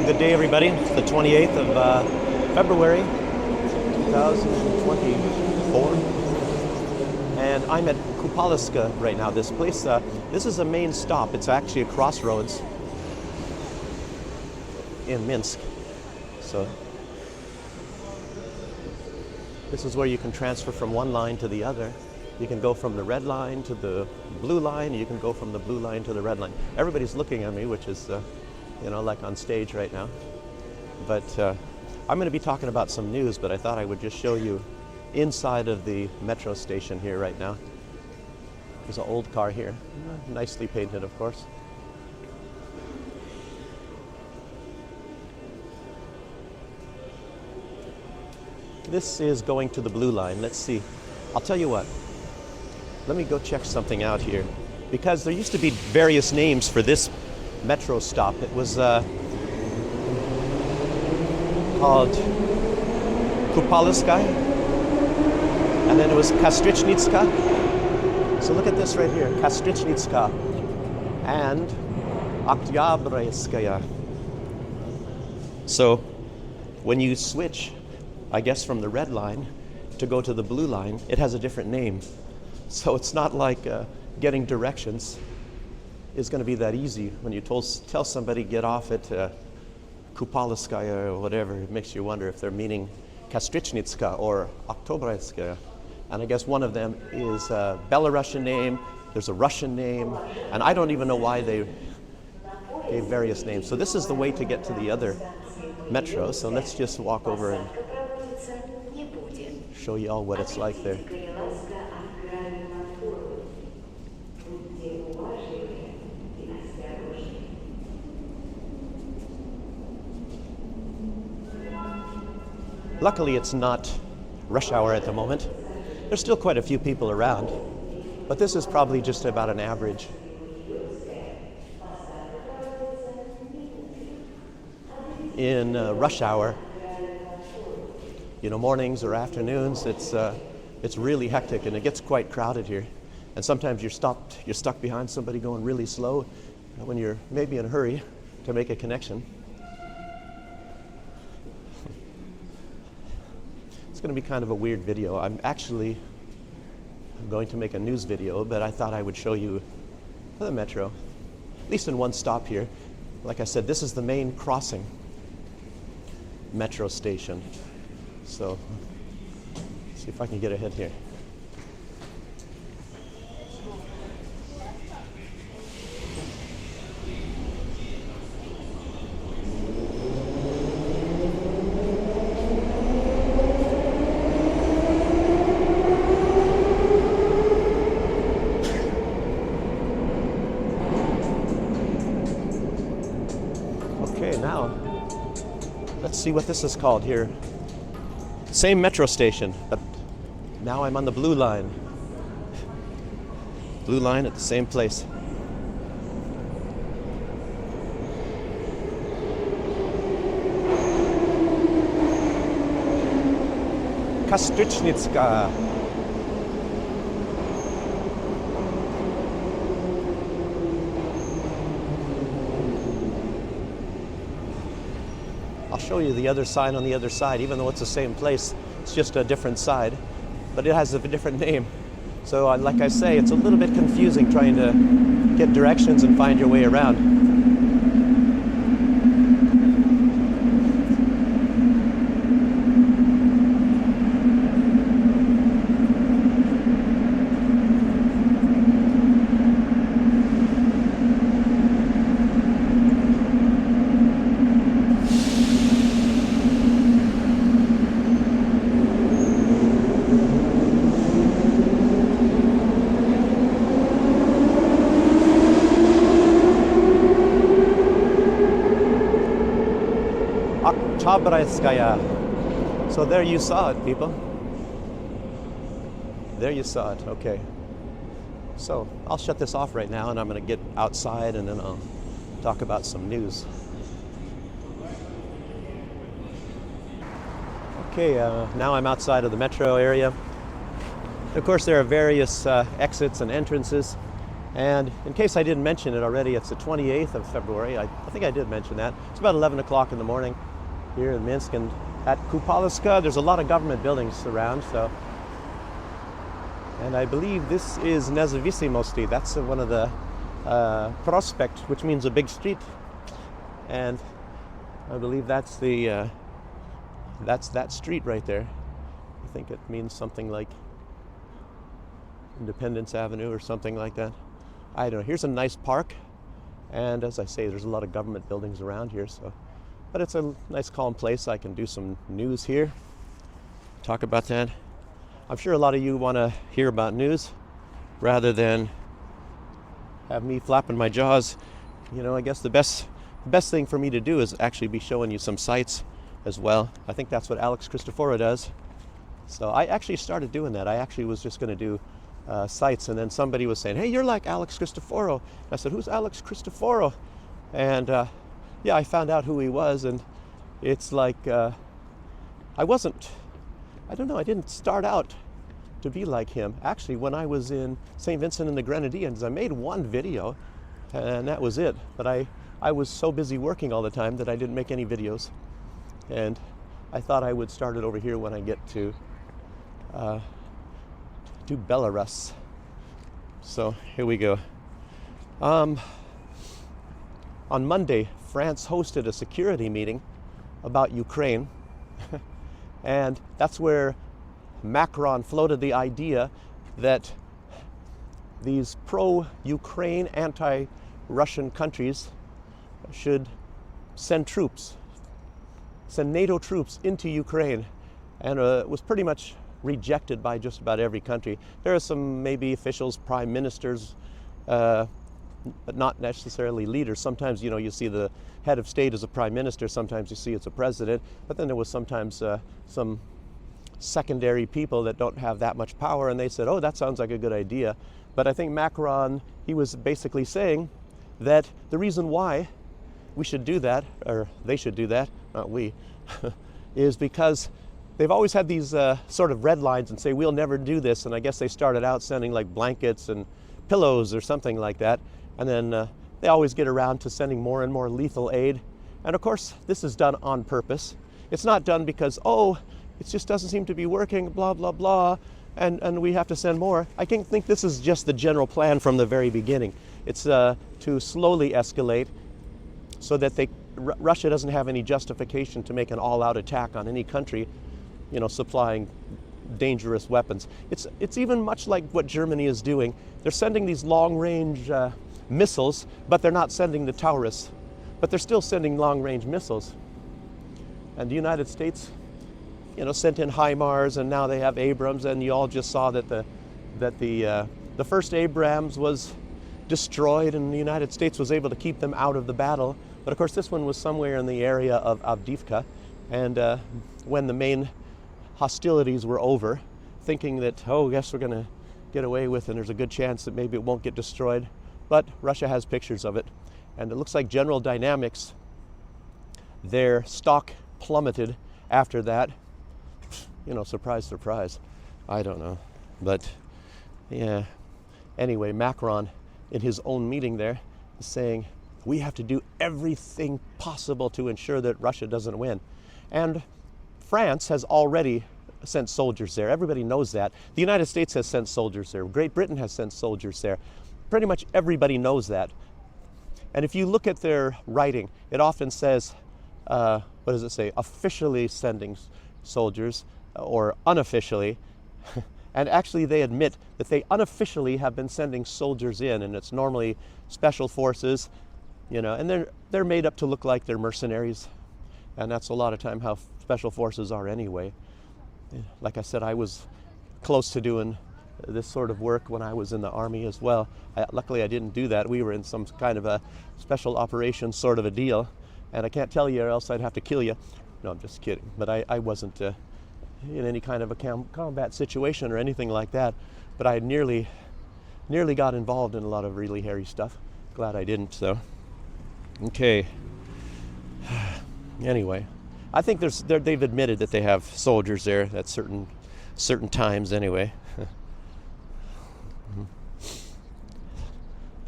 Well, good day, everybody. It's the 28th of February, 2024. And I'm at Kupaliska right now. This place, this is a main stop. It's actually a crossroads in Minsk. So this is where you can transfer from one line to the other. You can go from the red line to the blue line. You can go from the blue line to the red line. Everybody's looking at me, which is, like on stage right now. But I'm going to be talking about some news, but I thought I would just show you inside of the metro station here right now. There's an old car here, nicely painted, of course. This is going to the blue line. Let's see. I'll tell you what. Let me go check something out here. Because there used to be various names for this metro stop. It was called Kupaliska, and then it was Kastrychnitska. So look at this right here, Kastrychnitska and Oktyabrskaya. So when you switch, I guess, from the red line to go to the blue line, it has a different name. So it's not like getting directions is going to be that easy. When you tell somebody get off at Kupaliskaya or whatever, it makes you wonder if they're meaning Kastrychnitska or Oktyabrskaya. And I guess one of them is a Belarusian name, there's a Russian name, and I don't even know why they gave various names. So this is the way to get to the other metro. So let's just walk over and show you all what it's like there. Luckily, it's not rush hour at the moment. There's still quite a few people around, but this is probably just about an average. In rush hour, mornings or afternoons, it's really hectic and it gets quite crowded here. And sometimes you're stuck behind somebody going really slow when you're maybe in a hurry to make a connection. It's going to be kind of a weird video. I'm going to make a news video, but I thought I would show you the metro, at least in one stop here. Like I said, this is the main crossing metro station. So, let's see if I can get ahead here. Okay, now let's see what this is called here. Same metro station, but now I'm on the blue line. Blue line at the same place. Kastrychnitska. I'll show you the other sign on the other side, even though it's the same place. It's just a different side, but it has a different name. So like I say, it's a little bit confusing trying to get directions and find your way around. Oktyabrskaya. So there you saw it, people. There you saw it. Okay. So I'll shut this off right now, and I'm going to get outside, and then I'll talk about some news. Okay, now I'm outside of the metro area. Of course, there are various exits and entrances. And in case I didn't mention it already, it's the 28th of February. I think I did mention that. It's about 11 o'clock in the morning here in Minsk. And at Kupaliska, there's a lot of government buildings around. And I believe this is Nezavisimosti. That's one of the prospect, which means a big street. And I believe that's that street right there. I think it means something like Independence Avenue or something like that. I don't know. Here's a nice park, and as I say, there's a lot of government buildings around here. But it's a nice, calm place. I can do some news here, talk about that. I'm sure a lot of you want to hear about news rather than have me flapping my jaws. I guess the best thing for me to do is actually be showing you some sights as well. I think that's what Alex Christoforo does. So I actually started doing that. I actually was just going to do sites, and then somebody was saying, "Hey, you're like Alex Christoforo." I said, "Who's Alex Christoforo?" And yeah, I found out who he was, and it's like I didn't start out to be like him. Actually, when I was in St. Vincent and the Grenadines, I made one video, and that was it. But I was so busy working all the time that I didn't make any videos, and I thought I would start it over here when I get to Belarus. So here we go. On Monday, France hosted a security meeting about Ukraine, and that's where Macron floated the idea that these pro-Ukraine, anti-Russian countries should send NATO troops into Ukraine, and it was pretty much rejected by just about every country. There are some maybe officials, prime ministers, but not necessarily leaders. Sometimes, you see the head of state as a prime minister, sometimes you see it's a president, but then there was sometimes some secondary people that don't have that much power, and they said, "Oh, that sounds like a good idea." But I think Macron, he was basically saying that the reason why we should do that, or they should do that, not we, is because they've always had these sort of red lines and say, "We'll never do this." And I guess they started out sending like blankets and pillows or something like that. And then they always get around to sending more and more lethal aid. And of course, this is done on purpose. It's not done because, it just doesn't seem to be working, blah, blah, blah, and we have to send more. I think this is just the general plan from the very beginning. It's to slowly escalate so that Russia doesn't have any justification to make an all-out attack on any country, supplying dangerous weapons. It's even much like what Germany is doing. They're sending these long-range missiles, but they're not sending the Taurus. But they're still sending long-range missiles. And the United States, sent in HIMARS, and now they have Abrams, and you all just saw that the first Abrams was destroyed, and the United States was able to keep them out of the battle. But of course, this one was somewhere in the area of Avdiivka, and when the main hostilities were over, thinking that, yes, we're going to get away with, and there's a good chance that maybe it won't get destroyed. But Russia has pictures of it, and it looks like General Dynamics, their stock plummeted after that. Surprise, surprise. I don't know. But yeah. Anyway, Macron, in his own meeting there, is saying, we have to do everything possible to ensure that Russia doesn't win. And France has already sent soldiers there. Everybody knows that. The United States has sent soldiers there. Great Britain has sent soldiers there. Pretty much everybody knows that. And if you look at their writing, it often says, what does it say? Officially sending soldiers, or unofficially. And actually they admit that they unofficially have been sending soldiers in, and it's normally special forces, and they're made up to look like they're mercenaries. And that's a lot of time how special forces are anyway. Like I said, I was close to doing this sort of work when I was in the Army as well. Luckily I didn't do that. We were in some kind of a special operations sort of a deal, and I can't tell you or else I'd have to kill you. No, I'm just kidding. But I wasn't in any kind of a combat situation or anything like that. But I nearly got involved in a lot of really hairy stuff. Glad I didn't, though. Okay. Anyway, I think they've admitted that they have soldiers there at certain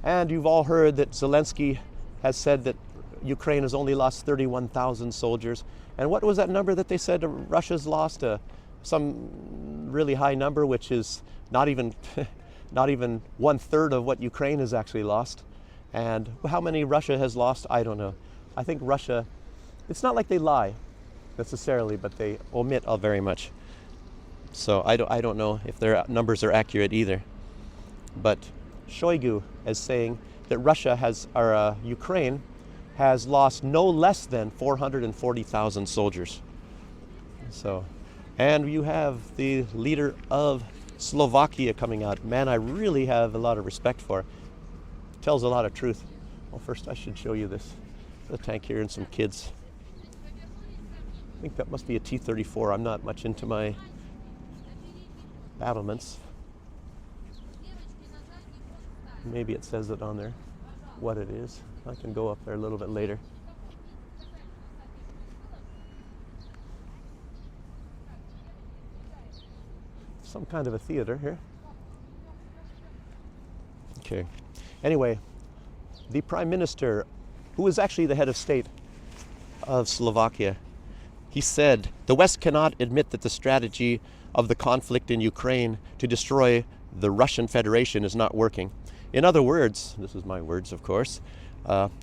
And you've all heard that Zelensky has said that Ukraine has only lost 31,000 soldiers. And what was that number that they said Russia's lost? Some really high number, which is not even not even 1/3 of what Ukraine has actually lost. And how many Russia has lost, I don't know. I think Russia, it's not like they lie necessarily, but they omit very much. So I don't know if their numbers are accurate either. But Shoigu is saying that Ukraine has lost no less than 440,000 soldiers. So, and you have the leader of Slovakia coming out. Man, I really have a lot of respect for. Tells a lot of truth. Well, first I should show you this. The tank here and some kids. I think that must be a T-34. I'm not much into my battlements. Maybe it says it on there, what it is. I can go up there a little bit later. Some kind of a theater here. Okay. Anyway, the Prime Minister, who is actually the head of state of Slovakia, he said, the West cannot admit that the strategy of the conflict in Ukraine to destroy the Russian Federation is not working. In other words, this is my words, of course,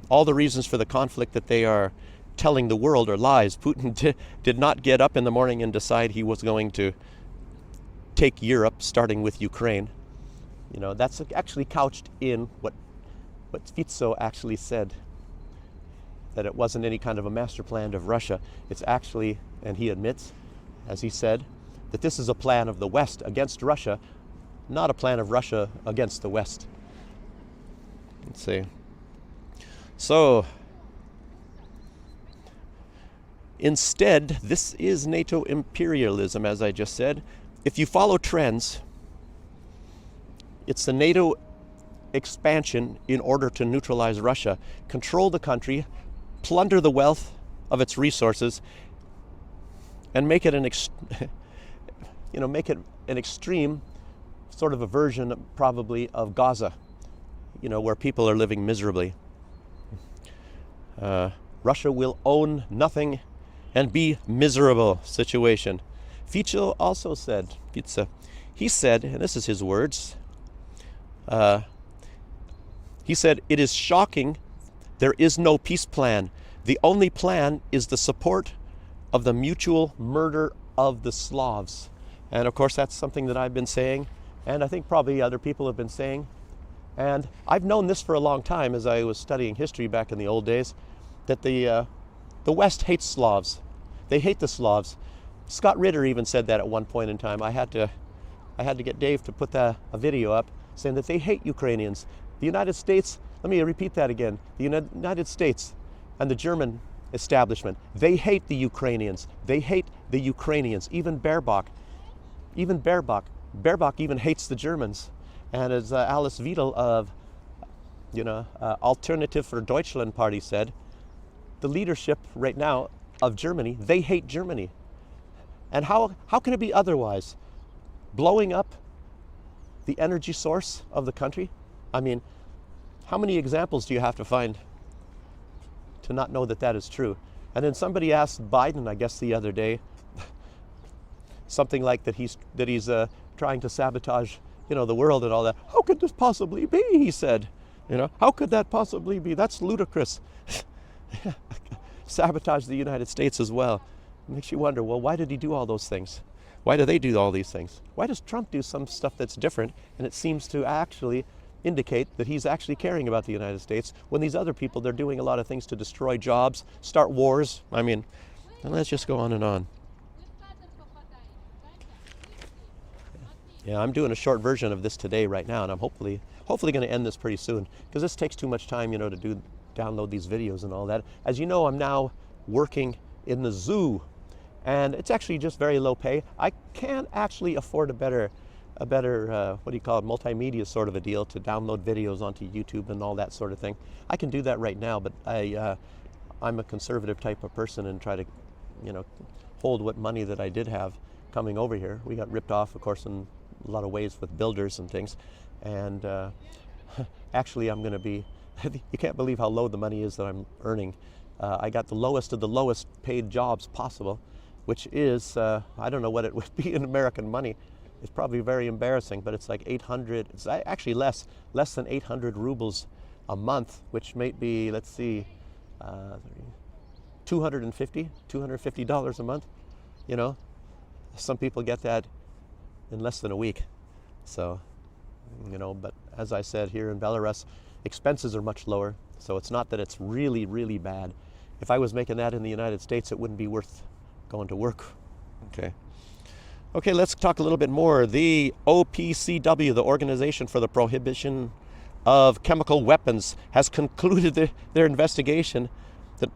all the reasons for the conflict that they are telling the world are lies. Putin did not get up in the morning and decide he was going to take Europe, starting with Ukraine. You know, that's actually couched in what Fico actually said, that it wasn't any kind of a master plan of Russia. It's actually, and he admits, as he said, that this is a plan of the West against Russia, not a plan of Russia against the West. Let's see. So, instead, this is NATO imperialism, as I just said. If you follow trends, it's the NATO expansion in order to neutralize Russia, control the country, plunder the wealth of its resources, and make it an extreme sort of a version, probably, of Gaza, you know, where people are living miserably. Russia will own nothing and be miserable situation. Fico also said, he said, and this is his words, he said, it is shocking there is no peace plan. The only plan is the support of the mutual murder of the Slavs. And of course, that's something that I've been saying, and I think probably other people have been saying. And I've known this for a long time as I was studying history back in the old days, that the West hates Slavs. They hate the Slavs. Scott Ritter even said that at one point in time. I had to get Dave to put a video up saying that they hate Ukrainians. The United States, let me repeat that again. The United States and the German establishment, they hate the Ukrainians. They hate the Ukrainians. Even Baerbock even hates the Germans. And as Alice Wiedel of, Alternative for Deutschland party said, the leadership right now of Germany, they hate Germany. And how can it be otherwise? Blowing up the energy source of the country? I mean, how many examples do you have to find to not know that that is true? And then somebody asked Biden, I guess the other day, something like that he's trying to sabotage, the world and all that. How could this possibly be? He said. How could that possibly be? That's ludicrous. Sabotage the United States as well. It makes you wonder, well, why did he do all those things? Why do they do all these things? Why does Trump do some stuff that's different, and it seems to actually indicate that he's actually caring about the United States, when these other people, they're doing a lot of things to destroy jobs, start wars? I mean, and let's just go on and on. Yeah, I'm doing a short version of this today right now, and I'm hopefully going to end this pretty soon, because this takes too much time, to download these videos and all that. As you know, I'm now working in the zoo, and it's actually just very low pay. I can't actually afford a better multimedia sort of a deal to download videos onto YouTube and all that sort of thing. I can do that right now, but I'm a conservative type of person and try to, hold what money that I did have coming over here. We got ripped off, of course, in a lot of ways with builders and things, and Actually, I'm going to be, you can't believe how low the money is that I'm earning. I got the lowest of the lowest paid jobs possible, which is, I don't know what it would be in American money. It's probably very embarrassing, but it's like 800, it's actually less than 800 rubles a month, which may be, let's see, $250 a month. You know, some people get that in less than a week. So, you know, but as I said, here in Belarus, expenses are much lower. So it's not that it's really, really bad. If I was making that in the United States, it wouldn't be worth going to work. Okay. Okay, let's talk a little bit more. The OPCW, the Organization for the Prohibition of Chemical Weapons, has concluded their investigation, that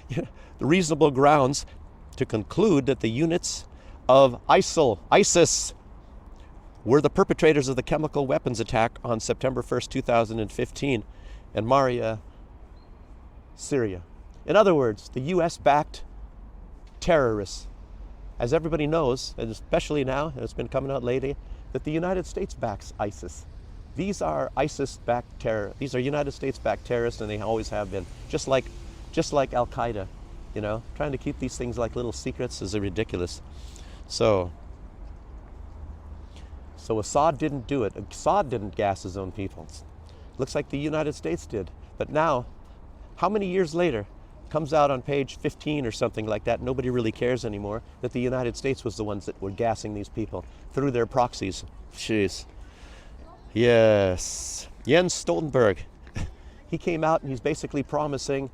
the reasonable grounds to conclude that the units of ISIS, were the perpetrators of the chemical weapons attack on September 1st, 2015 in Maria, Syria. In other words, the US-backed terrorists. As everybody knows, and especially now, and it's been coming out lately, that the United States backs ISIS. These are ISIS-backed terror. These are United States-backed terrorists, and they always have been. Just like Al-Qaeda, you know, trying to keep these things like little secrets is ridiculous. So Assad didn't do it. Assad didn't gas his own people. Looks like the United States did. But now, how many years later, comes out on page 15 or something like that, nobody really cares anymore, that the United States was the ones that were gassing these people through their proxies. Jeez. Yes. Jens Stoltenberg, he came out and he's basically promising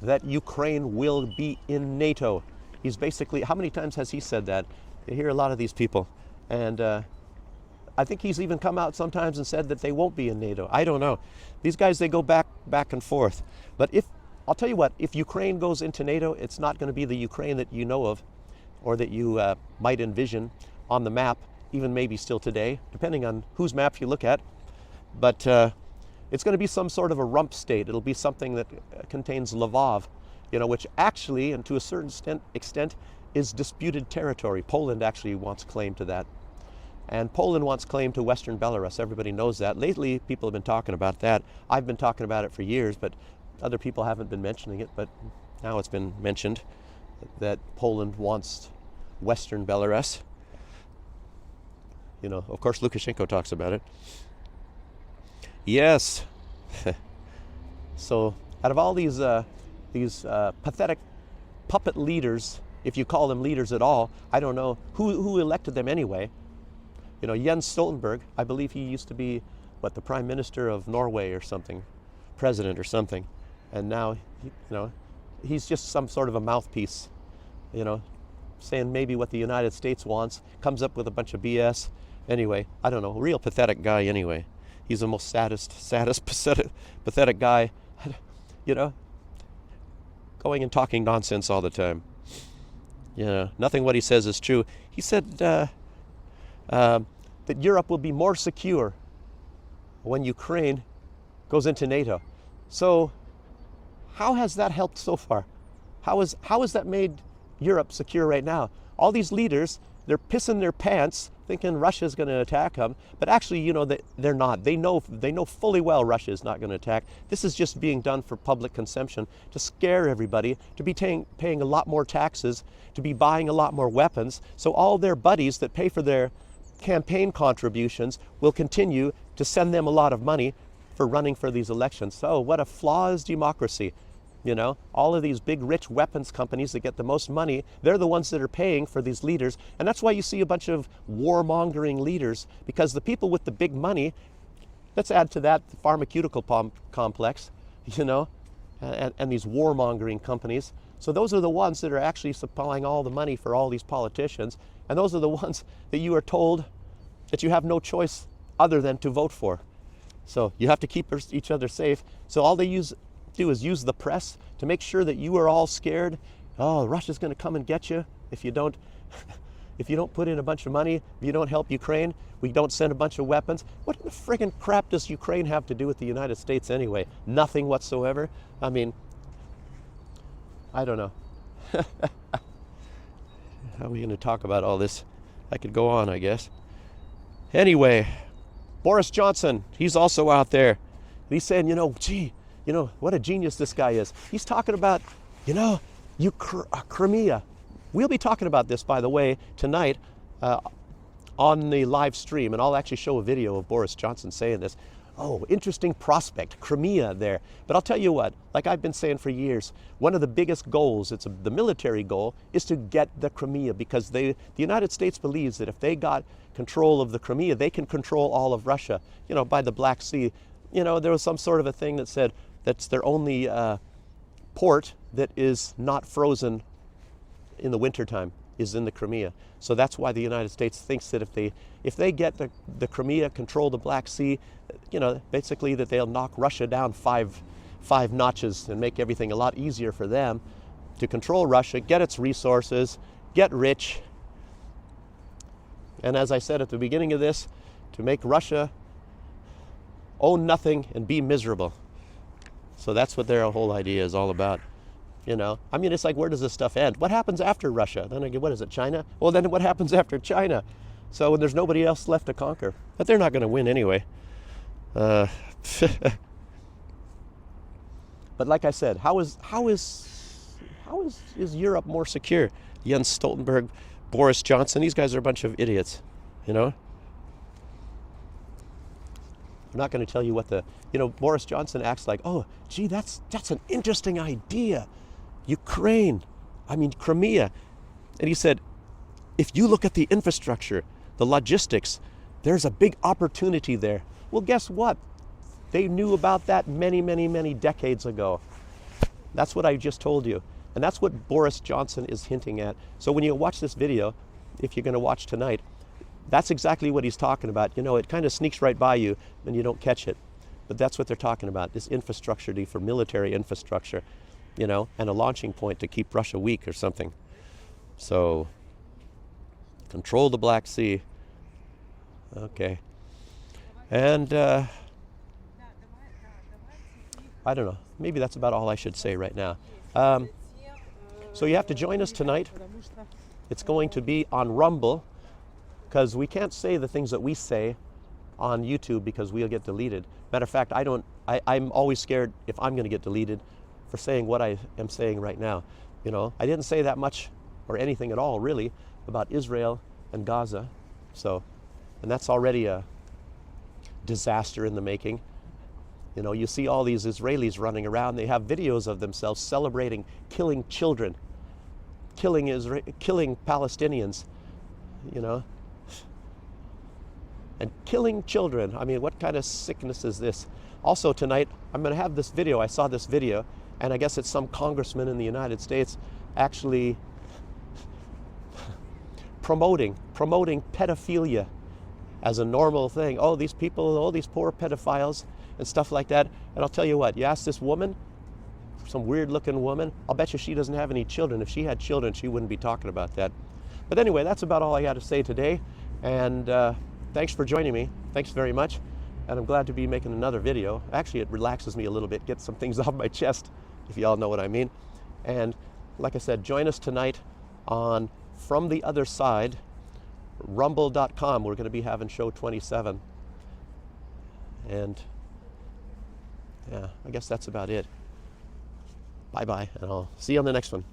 that Ukraine will be in NATO. He's basically, how many times has he said that? You hear a lot of these people. And I think he's even come out sometimes and said that they won't be in NATO. I don't know. These guys, they go back and forth. But I'll tell you what, if Ukraine goes into NATO, it's not going to be the Ukraine that you know of, or that you might envision on the map, even maybe still today, depending on whose map you look at. But it's going to be some sort of a rump state. It'll be something that contains Lvov, you know, which actually, and to a certain extent, is disputed territory. Poland actually wants claim to that. And Poland wants claim to Western Belarus. Everybody knows that. Lately, people have been talking about that. I've been talking about it for years, but other people haven't been mentioning it. But now it's been mentioned that Poland wants Western Belarus. You know, of course, Lukashenko talks about it. Yes. So, out of all these pathetic puppet leaders, if you call them leaders at all, I don't know who elected them anyway. You know, Jens Stoltenberg, I believe he used to be, the Prime Minister of Norway or something, President or something, and now, you know, he's just some sort of a mouthpiece, you know, saying maybe what the United States wants, comes up with a bunch of BS. Anyway, I don't know, a real pathetic guy anyway. He's the most saddest, pathetic guy, you know, going and talking nonsense all the time. You know, nothing what he says is true. He said that Europe will be more secure when Ukraine goes into NATO. So how has that helped so far? How has that made Europe secure right now? All these leaders, they're pissing their pants thinking Russia's going to attack them, but actually, you know, they're not. They know fully well Russia is not going to attack. This is just being done for public consumption, to scare everybody, to be paying a lot more taxes, to be buying a lot more weapons, so all their buddies that pay for their campaign contributions will continue to send them a lot of money for running for these elections. So what a flaw is democracy. You know, all of these big rich weapons companies that get the most money, they're the ones that are paying for these leaders. And that's why you see a bunch of warmongering leaders, because the people with the big money, let's add to that the pharmaceutical complex, you know, and these warmongering companies. So those are the ones that are actually supplying all the money for all these politicians. And those are the ones that you are told that you have no choice other than to vote for. So you have to keep each other safe. So all they do is use the press to make sure that you are all scared. Oh, Russia's going to come and get you if you don't put in a bunch of money, if you don't help Ukraine, we don't send a bunch of weapons. What the friggin' crap does Ukraine have to do with the United States anyway? Nothing whatsoever. I mean, I don't know. How are we going to talk about all this? I could go on, I guess. Anyway, Boris Johnson, he's also out there. He's saying, gee, what a genius this guy is. He's talking about, Crimea. We'll be talking about this, by the way, tonight on the live stream, and I'll actually show a video of Boris Johnson saying this. Oh, interesting prospect, Crimea there. But I'll tell you what, like I've been saying for years, one of the biggest goals, the military goal, is to get the Crimea, because the United States believes that if they got control of the Crimea, they can control all of Russia, by the Black Sea. There was some sort of a thing that said that's their only port that is not frozen in the wintertime is in the Crimea. So that's why the United States thinks that if they get the Crimea, control the Black Sea, basically that they'll knock Russia down five notches and make everything a lot easier for them to control Russia, get its resources, get rich. And as I said at the beginning of this, to make Russia own nothing and be miserable. So that's what their whole idea is all about. It's like, where does this stuff end? What happens after Russia? Then again, what is it, China? Well, then what happens after China? So when there's nobody else left to conquer. But they're not going to win anyway. But like I said, how is Europe more secure? Jens Stoltenberg, Boris Johnson, these guys are a bunch of idiots, I'm not going to tell you what Boris Johnson acts like, oh, gee, that's an interesting idea. Crimea. And he said, if you look at the infrastructure, the logistics, there's a big opportunity there. Well, guess what? They knew about that many, many, many decades ago. That's what I just told you. And that's what Boris Johnson is hinting at. So when you watch this video, if you're going to watch tonight, that's exactly what he's talking about. It kind of sneaks right by you and you don't catch it. But that's what they're talking about, this infrastructure for military infrastructure, and a launching point to keep Russia weak or something. So, control the Black Sea. Okay. And, I don't know, maybe that's about all I should say right now. So you have to join us tonight. It's going to be on Rumble, because we can't say the things that we say on YouTube because we'll get deleted. Matter of fact, I'm always scared if I'm going to get deleted for saying what I am saying right now. I didn't say that much or anything at all really about Israel and Gaza. So, and that's already a disaster in the making. You see all these Israelis running around. They have videos of themselves celebrating killing children, killing Palestinians, and killing children. What kind of sickness is this? Also tonight, I'm going to have this video. I saw this video, and I guess it's some congressman in the United States actually promoting pedophilia as a normal thing. Oh, these people, these poor pedophiles and stuff like that. And I'll tell you what, you ask this woman, some weird looking woman, I'll bet you she doesn't have any children. If she had children, she wouldn't be talking about that. But anyway, that's about all I had to say today. And thanks for joining me. Thanks very much. And I'm glad to be making another video. Actually, it relaxes me a little bit, gets some things off my chest, if you all know what I mean. And like I said, join us tonight on From the Other Side, rumble.com. We're going to be having show 27. And yeah, I guess that's about it. Bye-bye, and I'll see you on the next one.